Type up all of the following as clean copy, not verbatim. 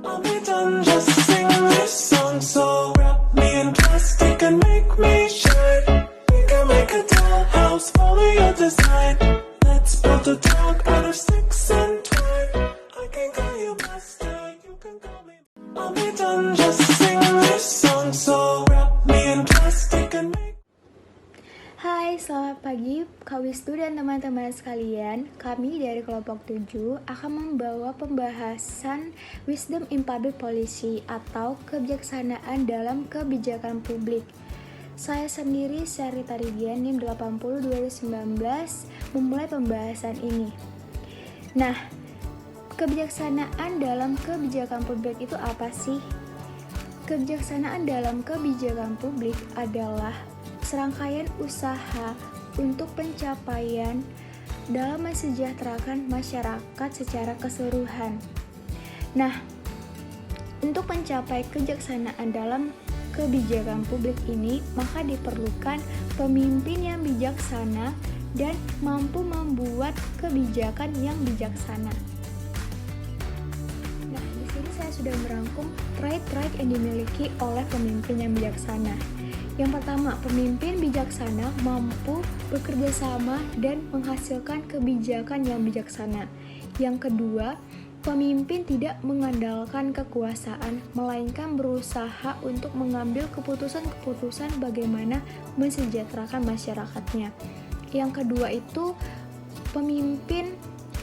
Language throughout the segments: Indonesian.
I'll be done, just sing this song. So wrap me in plastic and make me shine. We can make a dollhouse, follow your design. Let's build a dog out of sticks and twine. I can call you master, you can call me. I'll be done, just sing this song. So wrap me in plastic and make. Hai, selamat pagi Kak Wisnu dan teman-teman sekalian. Kami dari kelompok 7 akan membawa pembahasan Wisdom in Public Policy atau kebijaksanaan dalam kebijakan publik. Saya sendiri, Syarita Ridian, NIM 80-2019, memulai pembahasan ini. Nah, kebijaksanaan dalam kebijakan publik itu apa sih? Kebijaksanaan dalam kebijakan publik adalah serangkaian usaha untuk pencapaian dalam mensejahterakan masyarakat secara keseluruhan. Nah, untuk mencapai kebijaksanaan dalam kebijakan publik ini, maka diperlukan pemimpin yang bijaksana dan mampu membuat kebijakan yang bijaksana. Nah, di sini saya sudah merangkum trait-trait yang dimiliki oleh pemimpin yang bijaksana. Yang pertama, pemimpin bijaksana mampu bekerja sama dan menghasilkan kebijakan yang bijaksana. Yang kedua, pemimpin tidak mengandalkan kekuasaan, melainkan berusaha untuk mengambil keputusan-keputusan bagaimana mensejahterakan masyarakatnya. Yang kedua itu, pemimpin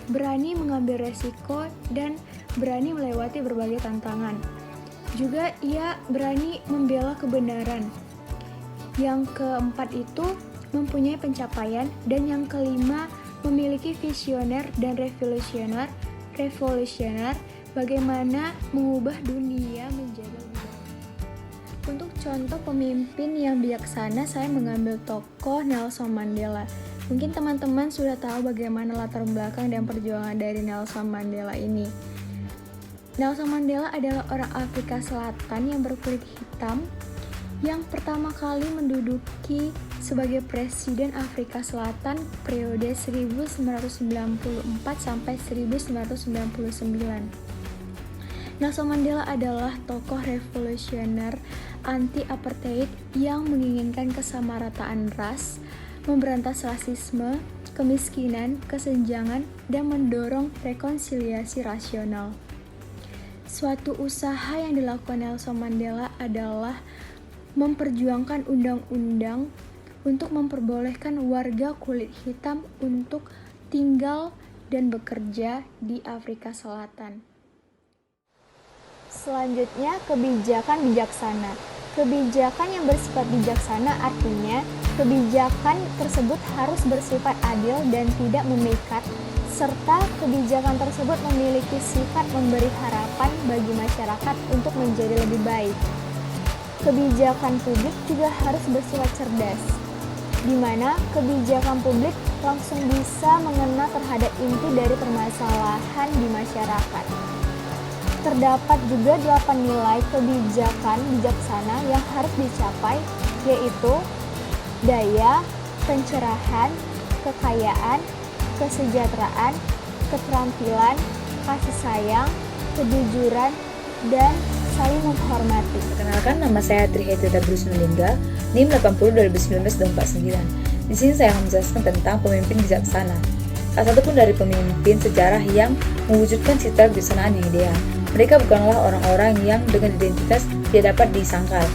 berani mengambil resiko dan berani melewati berbagai tantangan. Juga ia berani membela kebenaran. Yang keempat itu mempunyai pencapaian, dan yang kelima memiliki visioner dan revolusioner bagaimana mengubah dunia menjadi lebih baik. Untuk contoh pemimpin yang bijaksana, saya mengambil tokoh Nelson Mandela. Mungkin teman-teman sudah tahu bagaimana latar belakang dan perjuangan dari Nelson Mandela ini. Nelson Mandela adalah orang Afrika Selatan yang berkulit hitam yang pertama kali menduduki sebagai Presiden Afrika Selatan periode 1994 sampai 1999. Nelson Mandela adalah tokoh revolusioner anti-apartheid yang menginginkan kesamarataan ras, memberantas rasisme, kemiskinan, kesenjangan, dan mendorong rekonsiliasi rasional. Suatu usaha yang dilakukan Nelson Mandela adalah memperjuangkan undang-undang untuk memperbolehkan warga kulit hitam untuk tinggal dan bekerja di Afrika Selatan. Selanjutnya, kebijakan bijaksana. Kebijakan yang bersifat bijaksana artinya kebijakan tersebut harus bersifat adil dan tidak memikat, serta kebijakan tersebut memiliki sifat memberi harapan bagi masyarakat untuk menjadi lebih baik. Kebijakan publik juga harus bersifat cerdas, di mana kebijakan publik langsung bisa mengena terhadap inti dari permasalahan di masyarakat. Terdapat juga 8 nilai kebijakan bijaksana yang harus dicapai, yaitu daya, pencerahan, kekayaan, kesejahteraan, keterampilan, kasih sayang, kejujuran, dan saling menghormati. Perkenalkan, nama saya Trihetita Bruce Melinda, NIM 80-2019-49. Di sini saya akan menjelaskan tentang pemimpin bijaksana. Tak satu pun dari pemimpin sejarah yang mewujudkan citra kebijaksanaan yang ideal. Mereka bukanlah orang-orang yang dengan identitas tidak dapat disangkal,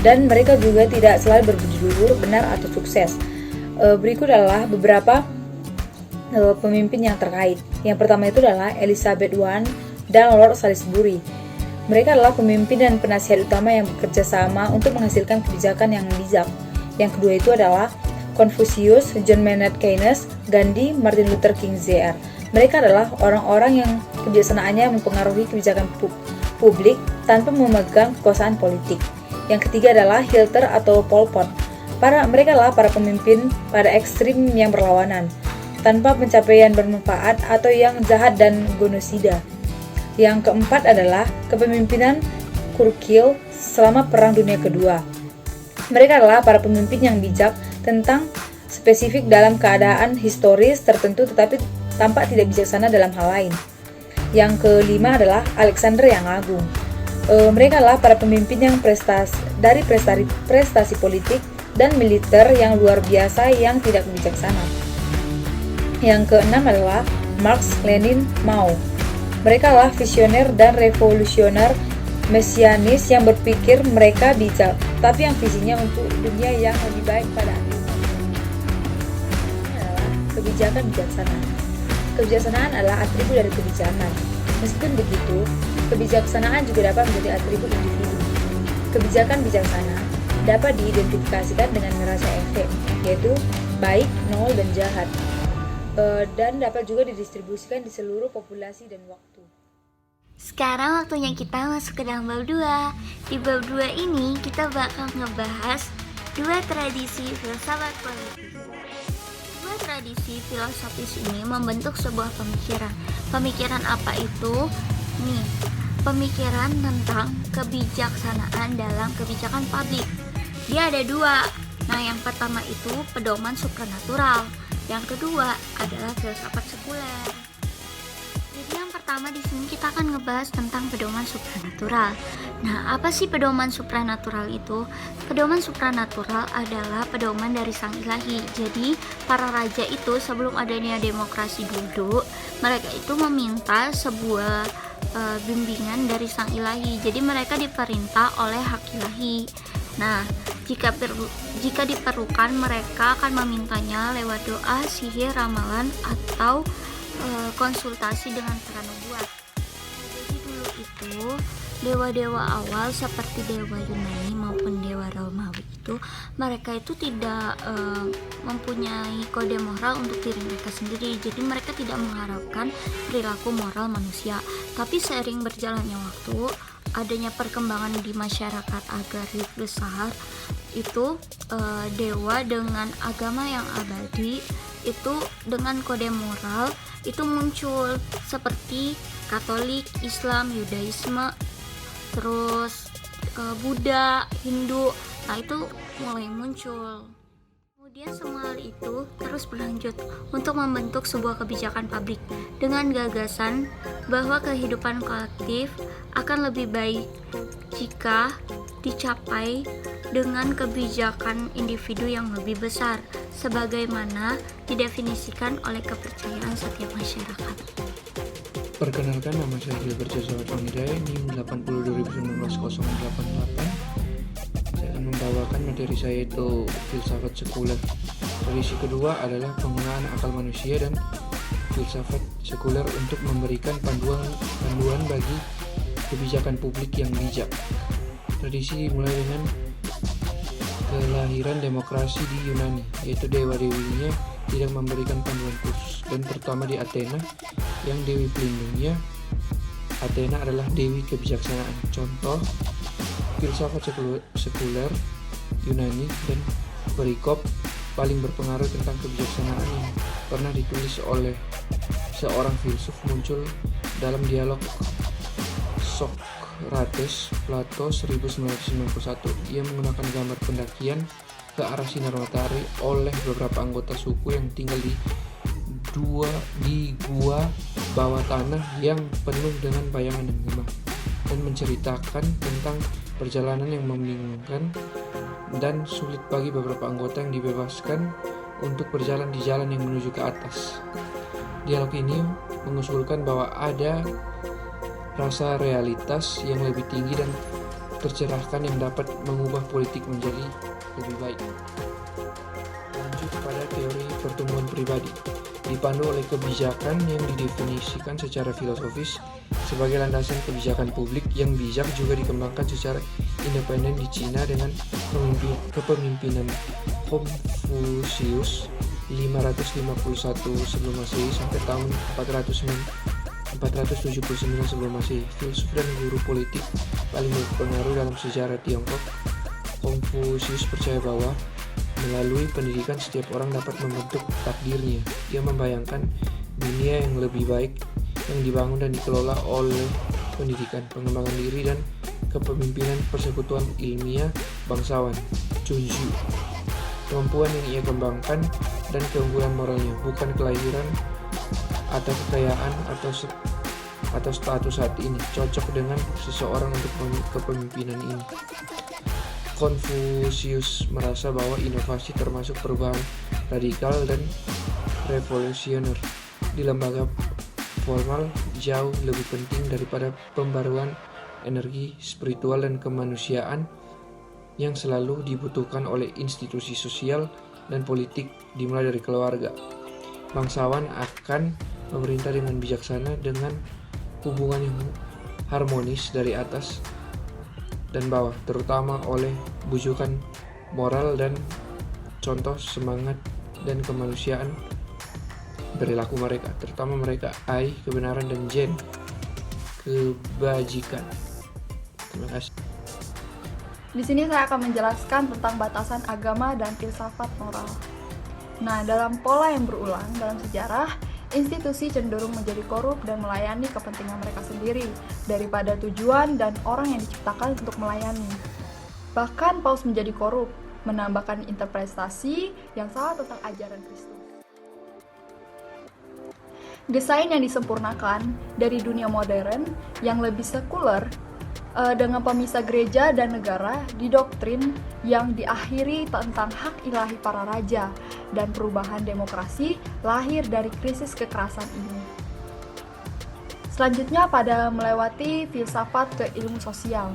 dan mereka juga tidak selalu berbudi luhur, benar atau sukses. Berikut adalah beberapa pemimpin yang terkait. Yang pertama itu adalah Elizabeth I dan Lord Salisbury. Mereka adalah pemimpin dan penasihat utama yang bekerja sama untuk menghasilkan kebijakan yang bijak. Yang kedua itu adalah Confucius, John Maynard Keynes, Gandhi, Martin Luther King Jr. Mereka adalah orang-orang yang kebijaksanaannya mempengaruhi kebijakan publik tanpa memegang kekuasaan politik. Yang ketiga adalah Hitler atau Pol Pot. Mereka adalah para pemimpin pada ekstrim yang berlawanan, tanpa pencapaian bermanfaat atau yang jahat dan genosida. Yang keempat adalah kepemimpinan Churchill selama Perang Dunia Kedua. Mereka adalah para pemimpin yang bijak tentang spesifik dalam keadaan historis tertentu, tetapi tampak tidak bijaksana dalam hal lain. Yang kelima adalah Alexander yang Agung. Mereka adalah para pemimpin yang prestasi politik dan militer yang luar biasa yang tidak bijaksana. Yang keenam adalah Marx, Lenin, Mao. Mereka adalah visioner dan revolusioner mesianis yang berpikir mereka bijak, tapi yang visinya untuk dunia yang lebih baik pada akhirnya. Ini adalah kebijakan bijaksana. Kebijaksanaan adalah atribut dari kebijakan. Meskipun begitu, kebijaksanaan juga dapat menjadi atribut individu. Kebijakan bijaksana dapat diidentifikasikan dengan neraca efek, yaitu baik, nol, dan jahat, dan dapat juga didistribusikan di seluruh populasi dan waktu. Sekarang waktunya kita masuk ke dalam bab 2. Di bab 2 ini kita bakal ngebahas 2 tradisi filsafat politik. 2 tradisi filosofis ini membentuk sebuah pemikiran. Pemikiran apa itu? Nih, pemikiran tentang kebijaksanaan dalam kebijakan publik. Dia ada 2. Nah, yang pertama itu pedoman supranatural. Yang kedua adalah filsafat sekuler. Jadi yang pertama di sini kita akan ngebahas tentang pedoman supranatural. Nah, apa sih pedoman supranatural itu? Pedoman supranatural adalah pedoman dari Sang Ilahi. Jadi, para raja itu sebelum adanya demokrasi dulu, mereka itu meminta sebuah bimbingan dari Sang Ilahi. Jadi, mereka diperintah oleh hak ilahi. Nah, jika diperlukan, mereka akan memintanya lewat doa, sihir, ramalan, atau konsultasi dengan para nubuat. Jadi dulu itu dewa-dewa awal seperti dewa Yunani maupun dewa Romawi itu mereka itu tidak mempunyai kode moral untuk diri mereka sendiri. Jadi mereka tidak mengharapkan perilaku moral manusia. Tapi seiring berjalannya waktu, adanya perkembangan di masyarakat agraris besar itu, dewa dengan agama yang abadi itu dengan kode moral itu muncul seperti Katolik, Islam, Yudaisme, terus Buddha, Hindu. Nah, itu mulai muncul. Kemudian semua hal itu terus berlanjut untuk membentuk sebuah kebijakan publik dengan gagasan bahwa kehidupan kolektif akan lebih baik jika dicapai dengan kebijakan individu yang lebih besar, sebagaimana didefinisikan oleh kepercayaan setiap masyarakat. Perkenalkan, nama saya Gilbert Josephat Panghidayat, NIM 80 2019 088. Saya akan membawakan materi saya itu filsafat sekuler. Tradisi kedua adalah penggunaan akal manusia dan filsafat sekuler untuk memberikan panduan bagi kebijakan publik yang bijak. Tradisi dimulai dengan kelahiran demokrasi di Yunani, yaitu dewa-dewinya tidak memberikan panduan khusus, dan terutama di Athena yang dewi pelindungnya. Athena adalah dewi kebijaksanaan. Contoh filsafat sekuler Yunani dan perikop paling berpengaruh tentang kebijaksanaan yang pernah ditulis oleh seorang filsuf muncul dalam dialog Socrates Plato 1991. Ia menggunakan gambar pendakian ke arah sinar matahari oleh beberapa anggota suku yang tinggal di gua bawah tanah yang penuh dengan bayangan dan gema, dan menceritakan tentang perjalanan yang membingungkan dan sulit bagi beberapa anggota yang dibebaskan untuk berjalan di jalan yang menuju ke atas. Dialog ini mengusulkan bahwa ada rasa realitas yang lebih tinggi dan tercerahkan yang dapat mengubah politik menjadi lebih baik. Lanjut pada teori pertumbuhan pribadi, dipandu oleh kebijakan yang didefinisikan secara filosofis sebagai landasan kebijakan publik yang bijak, juga dikembangkan secara independen di Cina dengan kepemimpinan Confucius 551 sebelum Masehi sampai tahun 479 sebelum Masehi. Filsuf dan guru politik paling berpengaruh dalam sejarah Tiongkok, Confucius percaya bahwa melalui pendidikan setiap orang dapat membentuk takdirnya. Ia membayangkan dunia yang lebih baik yang dibangun dan dikelola oleh pendidikan, pengembangan diri, dan kepemimpinan persekutuan ilmiah bangsawan. Chunju, kemampuan yang ia kembangkan dan keunggulan moralnya, bukan kelahiran atau kekayaan atau status saat ini cocok dengan seseorang untuk kepemimpinan ini. Konfusius merasa bahwa inovasi termasuk perubahan radikal dan revolusioner di lembaga formal jauh lebih penting daripada pembaruan energi spiritual dan kemanusiaan yang selalu dibutuhkan oleh institusi sosial dan politik dimulai dari keluarga. Bangsawan akan memerintah dengan bijaksana dengan hubungan yang harmonis dari atas dan bawah, terutama oleh bujukan moral dan contoh semangat dan kemanusiaan perilaku mereka, terutama mereka I, kebenaran, dan Jen, kebajikan. Terima kasih. Di sini saya akan menjelaskan tentang batasan agama dan filsafat moral. Nah, dalam pola yang berulang dalam sejarah, institusi cenderung menjadi korup dan melayani kepentingan mereka sendiri daripada tujuan dan orang yang diciptakan untuk melayani. Bahkan Paus menjadi korup, menambahkan interpretasi yang salah tentang ajaran Kristus. Desain yang disempurnakan dari dunia modern yang lebih sekuler dengan pemisah gereja dan negara didoktrin yang diakhiri tentang hak ilahi para raja dan perubahan demokrasi lahir dari krisis kekerasan ini. Selanjutnya pada melewati filsafat ke ilmu sosial.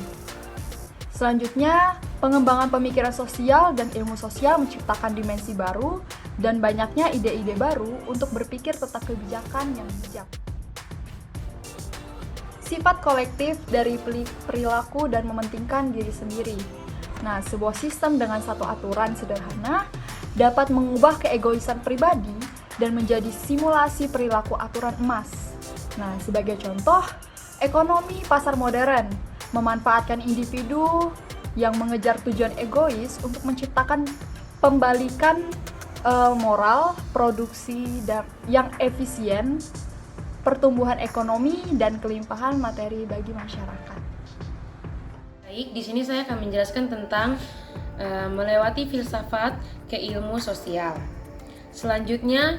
Selanjutnya, pengembangan pemikiran sosial dan ilmu sosial menciptakan dimensi baru dan banyaknya ide-ide baru untuk berpikir tentang kebijakan yang bijak. Sifat kolektif dari perilaku dan mementingkan diri sendiri. Nah, sebuah sistem dengan satu aturan sederhana dapat mengubah keegoisan pribadi dan menjadi simulasi perilaku aturan emas. Nah, sebagai contoh, ekonomi pasar modern memanfaatkan individu yang mengejar tujuan egois untuk menciptakan pembalikan moral, produksi yang efisien, pertumbuhan ekonomi, dan kelimpahan materi bagi masyarakat. Baik, di sini saya akan menjelaskan tentang melewati filsafat ke ilmu sosial. Selanjutnya,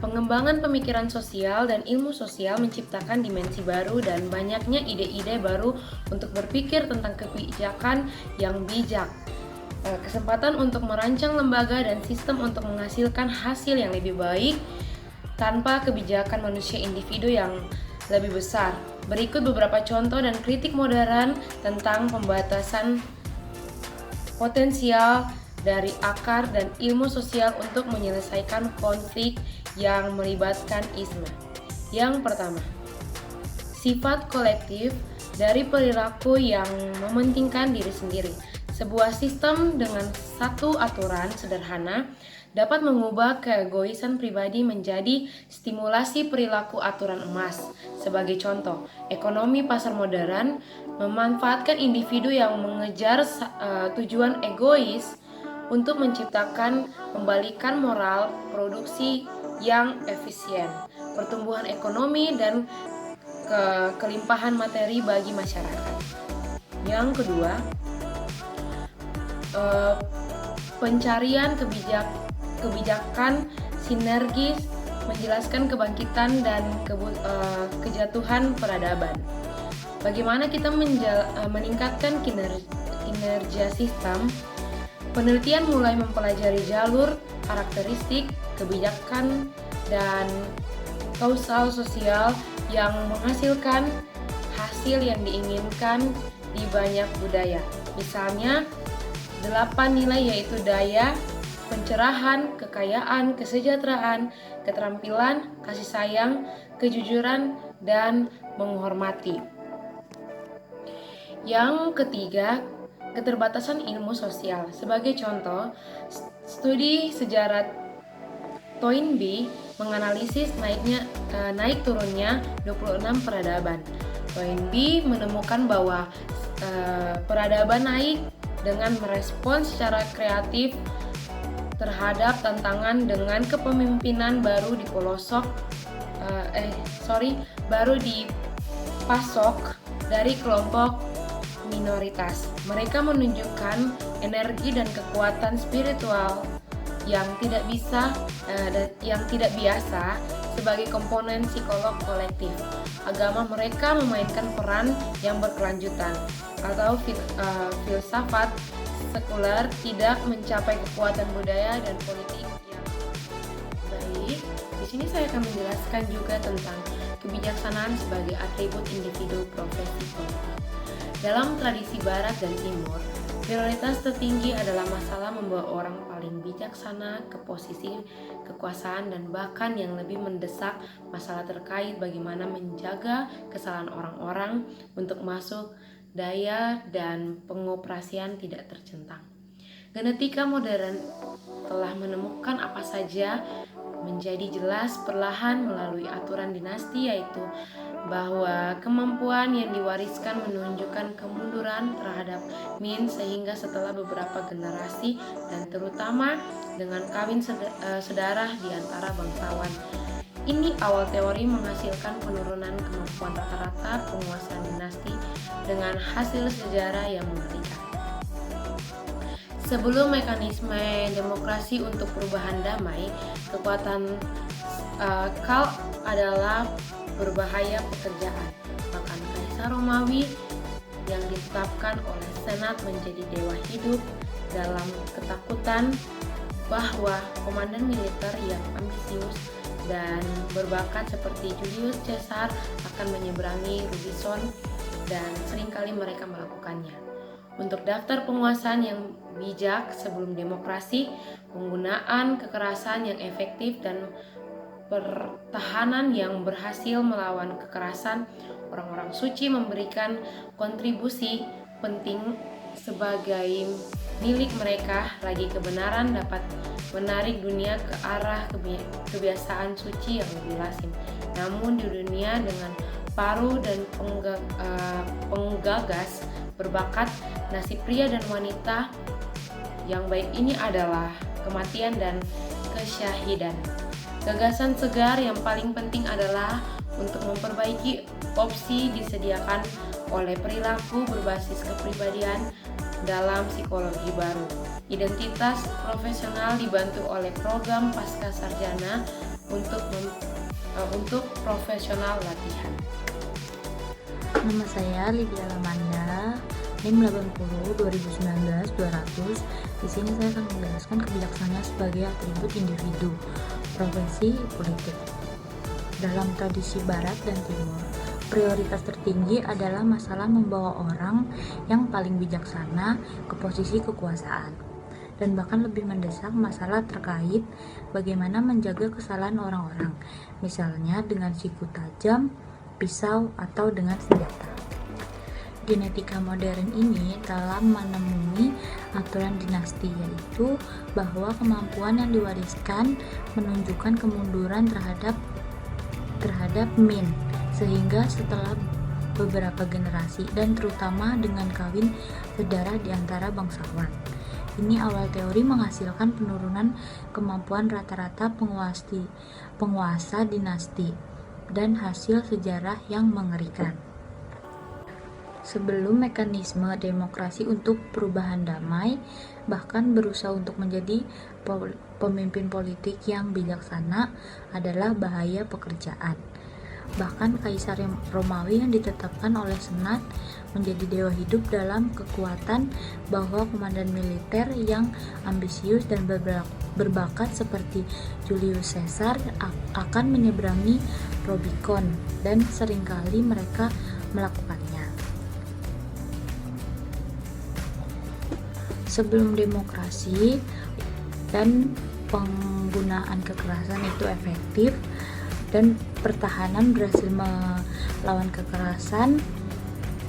pengembangan pemikiran sosial dan ilmu sosial menciptakan dimensi baru dan banyaknya ide-ide baru untuk berpikir tentang kebijakan yang bijak. Kesempatan untuk merancang lembaga dan sistem untuk menghasilkan hasil yang lebih baik tanpa kebijakan manusia individu yang lebih besar. Berikut beberapa contoh dan kritik modern tentang pembatasan potensial dari akar dan ilmu sosial untuk menyelesaikan konflik yang melibatkan isme. Yang pertama, sifat kolektif dari perilaku yang mementingkan diri sendiri. Sebuah sistem dengan satu aturan sederhana dapat mengubah keegoisan pribadi menjadi stimulasi perilaku aturan emas. Sebagai contoh, ekonomi pasar modern memanfaatkan individu yang mengejar tujuan egois untuk menciptakan pembalikan moral, produksi yang efisien, pertumbuhan ekonomi, dan kelimpahan materi bagi masyarakat. Yang kedua, pencarian kebijakan sinergis menjelaskan kebangkitan dan kejatuhan peradaban. Bagaimana kita meningkatkan kinerja sistem? Penelitian mulai mempelajari jalur, karakteristik, kebijakan, dan kausal sosial yang menghasilkan hasil yang diinginkan di banyak budaya. Misalnya, 8 nilai yaitu daya, pencerahan, kekayaan, kesejahteraan, keterampilan, kasih sayang, kejujuran, dan menghormati. Yang ketiga, keterbatasan ilmu sosial. Sebagai contoh, studi sejarah Toynbee menganalisis naik turunnya 26 peradaban. Toynbee menemukan bahwa peradaban naik dengan merespons secara kreatif terhadap tantangan dengan kepemimpinan baru dipasok dari kelompok minoritas. Mereka menunjukkan energi dan kekuatan spiritual yang tidak biasa sebagai komponen psikolog kolektif. Agama mereka memainkan peran yang berkelanjutan, atau filsafat sekuler tidak mencapai kekuatan budaya dan politik yang baik. Di sini saya akan menjelaskan juga tentang kebijaksanaan sebagai atribut individu profesi politik. Dalam tradisi Barat dan Timur, prioritas tertinggi adalah masalah membawa orang paling bijaksana ke posisi kekuasaan dan bahkan yang lebih mendesak masalah terkait bagaimana menjaga kesalahan orang-orang untuk masuk daya dan pengoperasian tidak tercentang. Genetika modern telah menemukan apa saja menjadi jelas perlahan melalui aturan dinasti, yaitu bahwa kemampuan yang diwariskan menunjukkan kemunduran terhadap Min sehingga setelah beberapa generasi dan terutama dengan kawin sedarah di antara bangsawan. Ini awal teori menghasilkan penurunan kemampuan rata-rata penguasa dinasti dengan hasil sejarah yang mengerikan. Sebelum mekanisme demokrasi untuk perubahan damai, kekuatan Kal adalah berbahaya pekerjaan. Bahkan Kaisar Romawi yang ditetapkan oleh Senat menjadi dewa hidup dalam ketakutan bahwa komandan militer yang ambisius dan berbakat seperti Julius Caesar akan menyeberangi Rubicon, dan seringkali mereka melakukannya. Untuk daftar penguasaan yang bijak sebelum demokrasi, penggunaan kekerasan yang efektif dan pertahanan yang berhasil melawan kekerasan, orang-orang suci memberikan kontribusi penting sebagai milik mereka. Lagi kebenaran dapat menarik dunia ke arah kebiasaan suci yang lebih lazim. Namun di dunia dengan paruh dan penggagas berbakat, nasib pria dan wanita yang baik ini adalah kematian dan kesyahidan. Gagasan segar yang paling penting adalah untuk memperbaiki opsi disediakan oleh perilaku berbasis kepribadian dalam psikologi baru. Identitas profesional dibantu oleh program pasca sarjana untuk profesional latihan. Nama saya Lydia Lamanda, NIM 80 2019 200. Di sini saya akan menjelaskan kebijaksanaan sebagai atribut individu profesi politik. Dalam tradisi Barat dan Timur, prioritas tertinggi adalah masalah membawa orang yang paling bijaksana ke posisi kekuasaan, dan bahkan lebih mendesak masalah terkait bagaimana menjaga kesalahan orang-orang, misalnya dengan siku tajam, pisau, atau dengan senjata. Genetika modern ini telah menemui aturan dinasti, yaitu bahwa kemampuan yang diwariskan menunjukkan kemunduran terhadap Min, sehingga setelah beberapa generasi dan terutama dengan kawin sedarah di antara bangsawan. Ini awal teori menghasilkan penurunan kemampuan rata-rata penguasa dinasti dan hasil sejarah yang mengerikan. Sebelum mekanisme demokrasi untuk perubahan damai bahkan berusaha untuk menjadi pemimpin politik yang bijaksana adalah bahaya pekerjaan. Bahkan Kaisar Romawi yang ditetapkan oleh Senat menjadi dewa hidup dalam kekuatan bahwa komandan militer yang ambisius dan berbakat seperti Julius Caesar akan menyeberangi Rubicon, dan seringkali mereka melakukannya. Sebelum demokrasi dan penggunaan kekerasan itu efektif dan pertahanan berhasil melawan kekerasan,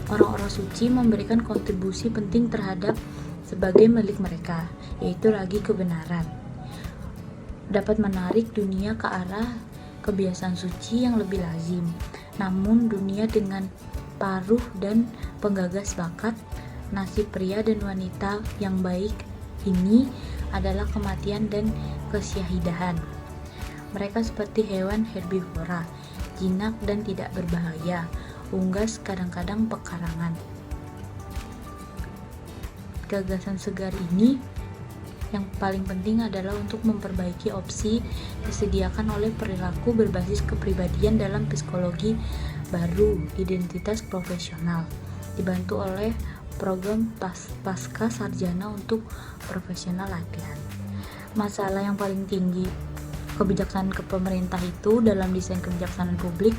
orang-orang suci memberikan kontribusi penting terhadap sebagai milik mereka, yaitu lagi kebenaran. Dapat menarik dunia ke arah kebiasaan suci yang lebih lazim. Namun dunia dengan paruh dan penggagas bakat, nasib pria dan wanita yang baik ini adalah kematian dan kesyahidahan. Mereka seperti hewan herbivora, jinak dan tidak berbahaya, unggas kadang-kadang pekarangan. Gagasan segar ini Yang paling penting adalah untuk memperbaiki opsi disediakan oleh perilaku berbasis kepribadian dalam psikologi baru identitas profesional, dibantu oleh program pasca sarjana untuk profesional latihan. Masalah yang paling tinggi kebijaksanaan pemerintah itu dalam desain kebijaksanaan publik,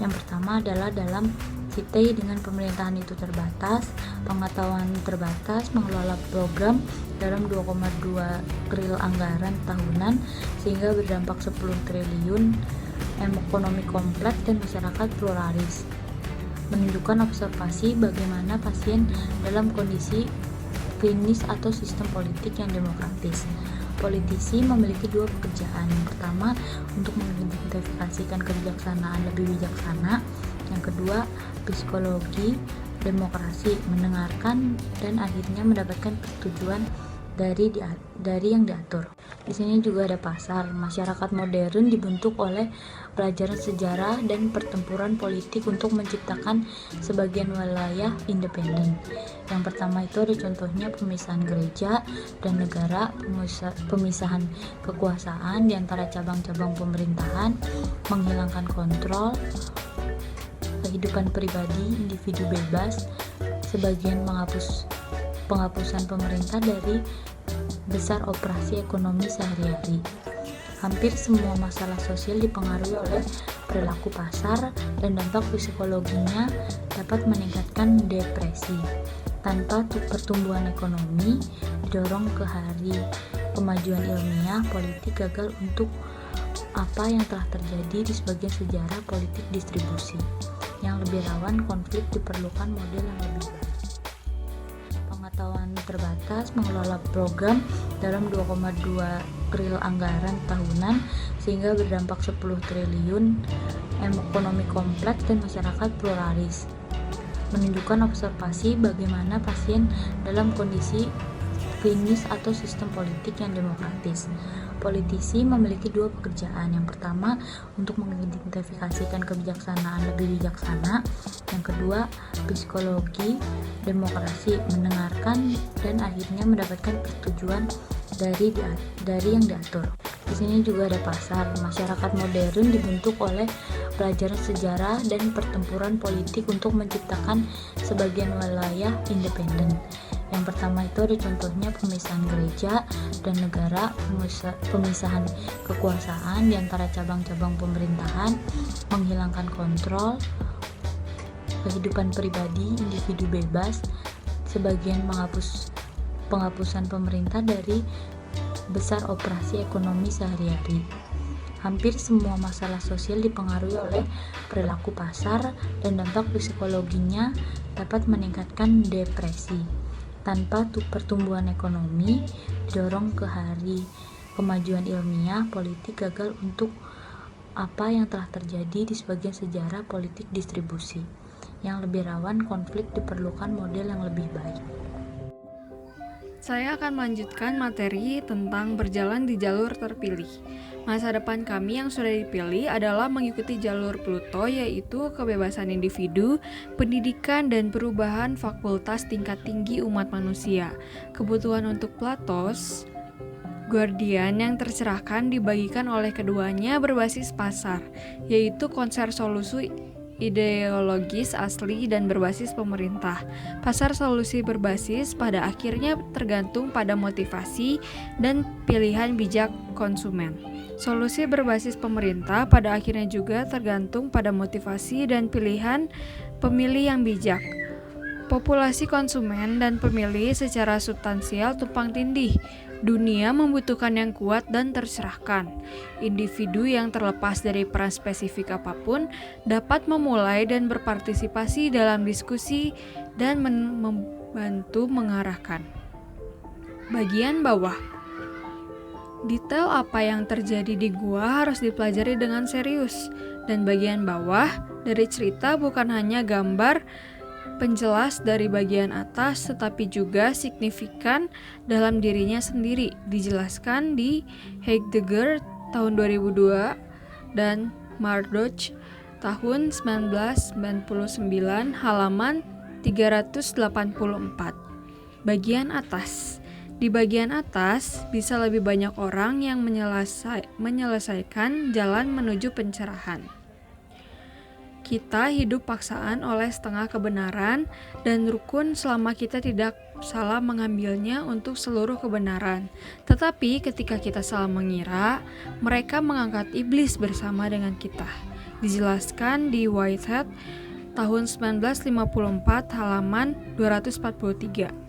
yang pertama adalah dalam CT dengan pemerintahan itu terbatas, pengetahuan terbatas, mengelola program dalam 2,2 triliun anggaran tahunan sehingga berdampak 10 triliun, ekonomi kompleks dan masyarakat pluralis. Menunjukkan observasi bagaimana pasien dalam kondisi klinis atau sistem politik yang demokratis. Politisi memiliki dua pekerjaan. Yang pertama, untuk mengidentifikasikan kebijaksanaan lebih bijaksana. Yang kedua, psikologi demokrasi, mendengarkan dan akhirnya mendapatkan persetujuan dari yang diatur. Di sini juga ada pasar. Masyarakat modern dibentuk oleh pelajaran sejarah dan pertempuran politik untuk menciptakan sebagian wilayah independen. Yang pertama itu ada contohnya pemisahan gereja dan negara, pemisahan kekuasaan di antara cabang-cabang pemerintahan, menghilangkan kontrol, kehidupan pribadi, individu bebas, sebagian penghapusan pemerintah dari besar operasi ekonomi sehari-hari. Hampir semua masalah sosial dipengaruhi oleh perilaku pasar dan dampak psikologinya dapat meningkatkan depresi. Tanpa pertumbuhan ekonomi didorong ke hari kemajuan ilmiah, politik gagal untuk apa yang telah terjadi di sebagian sejarah politik distribusi. Yang lebih rawan konflik diperlukan model yang lebih baik. Pengetahuan terbatas, mengelola program dalam 2,2 triliun anggaran tahunan sehingga berdampak 10 triliun, ekonomi kompleks dan masyarakat pluralis. Menunjukkan observasi bagaimana pasien dalam kondisi klinis atau sistem politik yang demokratis. Politisi memiliki dua pekerjaan. Yang pertama, untuk mengidentifikasikan kebijaksanaan lebih bijaksana. Yang kedua, psikologi demokrasi, mendengarkan dan akhirnya mendapatkan persetujuan dari yang diatur. Di sini juga ada pasar. Masyarakat modern dibentuk oleh pelajaran sejarah dan pertempuran politik untuk menciptakan sebagian wilayah independen. Yang pertama itu ada contohnya pemisahan gereja dan negara, pemisahan kekuasaan di antara cabang-cabang pemerintahan, menghilangkan kontrol, kehidupan pribadi, individu bebas, sebagian penghapusan pemerintah dari besar operasi ekonomi sehari-hari. Hampir semua masalah sosial dipengaruhi oleh perilaku pasar dan dampak psikologinya dapat meningkatkan depresi. Tanpa pertumbuhan ekonomi didorong ke hari kemajuan ilmiah, politik gagal untuk apa yang telah terjadi di sebagian sejarah politik distribusi. Yang lebih rawan konflik diperlukan model yang lebih baik. Saya akan melanjutkan materi tentang berjalan di jalur terpilih. Masa depan kami yang sudah dipilih adalah mengikuti jalur Pluto, yaitu kebebasan individu, pendidikan, dan perubahan fakultas tingkat tinggi umat manusia. Kebutuhan untuk Platos, Guardian yang tercerahkan dibagikan oleh keduanya berbasis pasar, yaitu konser solusi ideologis asli dan berbasis pemerintah. Pasar solusi berbasis pada akhirnya tergantung pada motivasi dan pilihan bijak konsumen. Solusi berbasis pemerintah pada akhirnya juga tergantung pada motivasi dan pilihan pemilih yang bijak. Populasi konsumen dan pemilih secara substansial tumpang tindih. Dunia membutuhkan yang kuat dan tercerahkan. Individu yang terlepas dari peran spesifik apapun dapat memulai dan berpartisipasi dalam diskusi dan membantu mengarahkan. Bagian bawah. Detail apa yang terjadi di gua harus dipelajari dengan serius. Dan bagian bawah dari cerita bukan hanya gambar penjelas dari bagian atas, tetapi juga signifikan dalam dirinya sendiri, dijelaskan di Heidegger tahun 2002 dan Marduk tahun 1999 halaman 384. Bagian atas. Di bagian atas, bisa lebih banyak orang yang menyelesaikan jalan menuju pencerahan. Kita hidup paksaan oleh setengah kebenaran dan rukun selama kita tidak salah mengambilnya untuk seluruh kebenaran. Tetapi ketika kita salah mengira, mereka mengangkat iblis bersama dengan kita. Dijelaskan di Whitehead tahun 1954 halaman 243.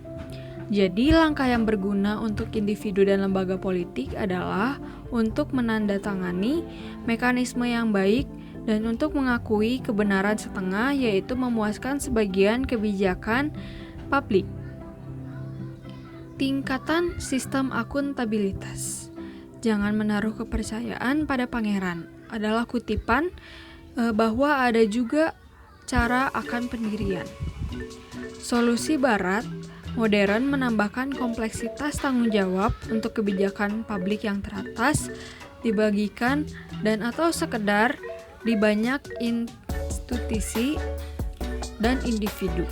Jadi, langkah yang berguna untuk individu dan lembaga politik adalah untuk menandatangani mekanisme yang baik dan untuk mengakui kebenaran setengah, yaitu memuaskan sebagian kebijakan publik. Tingkatan sistem akuntabilitas. Jangan menaruh kepercayaan pada pangeran adalah kutipan bahwa ada juga cara akan pendirian. Solusi barat modern menambahkan kompleksitas tanggung jawab untuk kebijakan publik yang teratas, dibagikan, dan atau sekedar di banyak institusi dan individu.